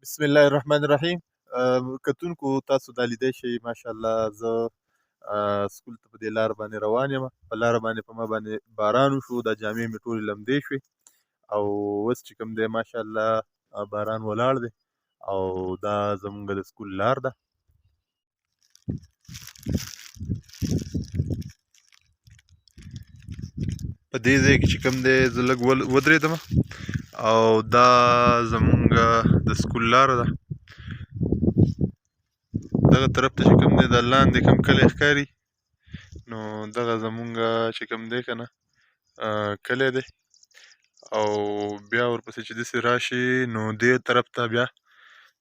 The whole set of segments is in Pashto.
بسم الله الرحمن الرحیم. کتونکو تاسو دا لیدی شئ ماشاءالله زه سکول ته په دې لار باندې روان یم. په لاره باندې په ما باندې باران وشو، دا جامې مې ټولې لمدې شوې او اوس چې کوم دی ماشاءالله باران ولاړ دی او دا زمونږ د سکول لار ده. په دې ځای کې چې کوم دی زه لږ ودرېدم او دا زمونږ د سکول لاره ده. دغه طرف ته چې کوم دی دا لاندې کوم کلی ښکاري نو دغه زمونږ چې کوم دی که نه کلی دی او بیا ورپسې چې داسې راشي نو دې طرف ته بیا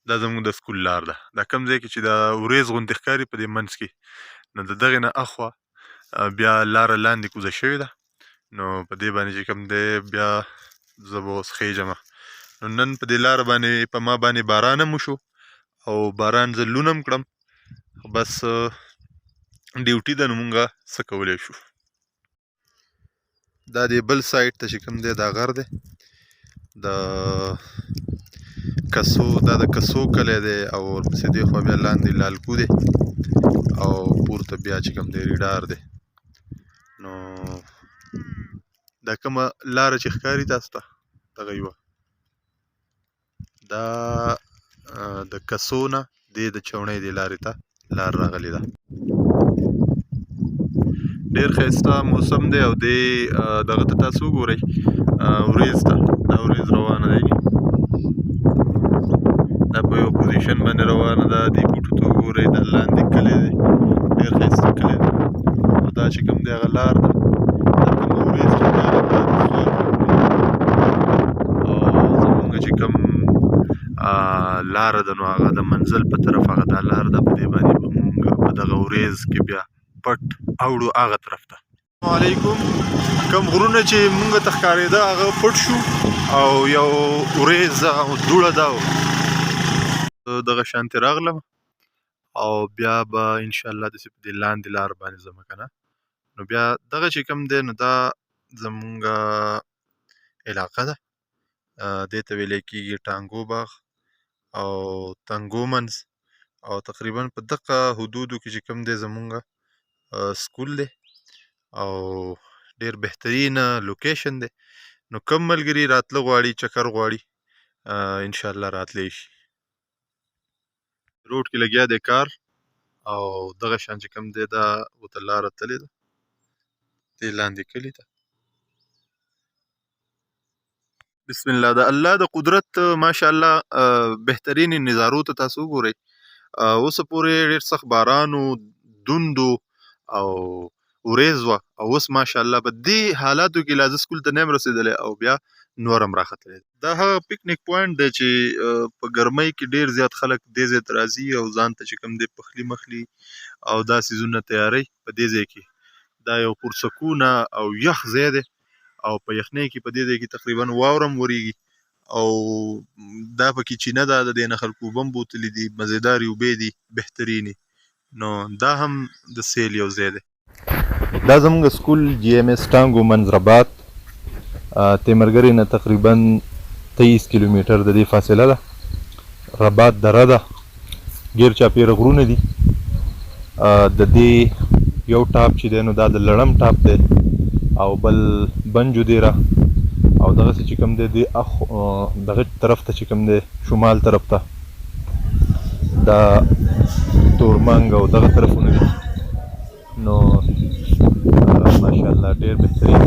دا زمونږ د سکول لار ده. دا کوم ځای کې چې دا وریځ غوندې ښکاري په دې منځ کې نو د دغې نه اخوا بیا لاره لاندې کوزه شوې ده. نو په دې باندې چې کوم دی بیا زه به اوس خیژم. نو نن په دې لاره باندې په ما باندې باران هم وشو او باران زه لوند هم کړم، بس ډیوټي ده نو مونږه څه کولی شو. دا د بل سایډ ته چې کوم دی دا غر دی، د کسو، دا د کسو کلی دی او ورپسې دې خوا بیا لاندې لالکو دی او پورته بیا چې کوم دی ریډار دی. نو دا کومه لاره چې ښکاري تاسو ته دغه یوه دا د کسو نه دې د چوڼۍ دې لارې ته لار راغلې ده. ډېر ښایسته موسم دی او دې دغه ته تاسو وګورئ وریځ ته، دا وریځ روانه دی، دا په یو پوزیشن باندې روانه ده. دې بوټو ته وګورئ، دا لاندې کلی دی، ډېر ښایسته کلی دی او دا چې کوم دی هغه لار ده. دا کومه وریځ چې ده او زمونږ چې کوم لاره ده نو هغه د منزل په طرف هغه دا لار ده. په دې باندې به مونږ په دغه وریځ کې بیا پټ اوړو هغه طرف ته. السلام علیکم. کوم غرونه چې مونږ ته ښکارېده هغه پټ شو او یو وریځ او دوړه ده دغه شانتې راغلم او بیا به انشاءالله داسې په دې لاندې لار باندې ځمه که نه. نو بیا دغه چې کوم دی نو دا زمونږ علاقه ده، دې ته ویلی کېږي ټانګو باغ او تنګو منځ او تقریبا په دغه حدودو کې چې کوم دی زمونږ سکول دی او ډېر بهترین لوکیشن دی. نو کوم ملګري راتله غواړي، چکر غواړي، انشاءالله راتلی شي. روډ کې لګیا دی کار او دغه شان چې کوم دی دا ورته لاره تللې ده دې لاندې کلي ته. بسم الله. د الله د قدرت ماشاءالله بهترین نظارو ته تاسو وګورئ. اوسه پورې ډېر سخت باران و، دوند و او وریځ وه او اوس ماشاءالله په دې حالاتو کې لا زه سکول ته نه یم رسېدلی او بیا نور هم راختلی. دا هغه پکنیک پوینټ دی چې په ګرمۍ کې ډېر زیات خلک دې ځای ته راځي او ځان ته چې کوم دی پخلي مخلي او دا څیزونه تیاروي په دې ځای کې. دا یو پرسکونه او یخ ځای دی او په یخنۍ کې په دې ځای کې تقریبا واوره هم ورېږي او دا پکې چینه ده، د دې نه خلکو اوبه هم بوتلي دي، مزېدارې اوبه دي بهترینې. نو دا هم د سیل یو ځای دی. دا زموږ سکول جی ایم ایس ټانګو منځ رباط تیمرګرې نه تقریبا 23 کیلومیټر د دې فاصله ده. رباط دره ده، ګیر چاپېره غرونه دي. د دې یو ټاپ چې دی نو دا د لړم ټاپ دی او بل بنجو دیره او دغسې چې کوم دی دغه طرف ته چې کوم دی شمال طرف ته دا تورمنګ او دغه طرفونه دي. نو ماشاءالله ډېر بهترین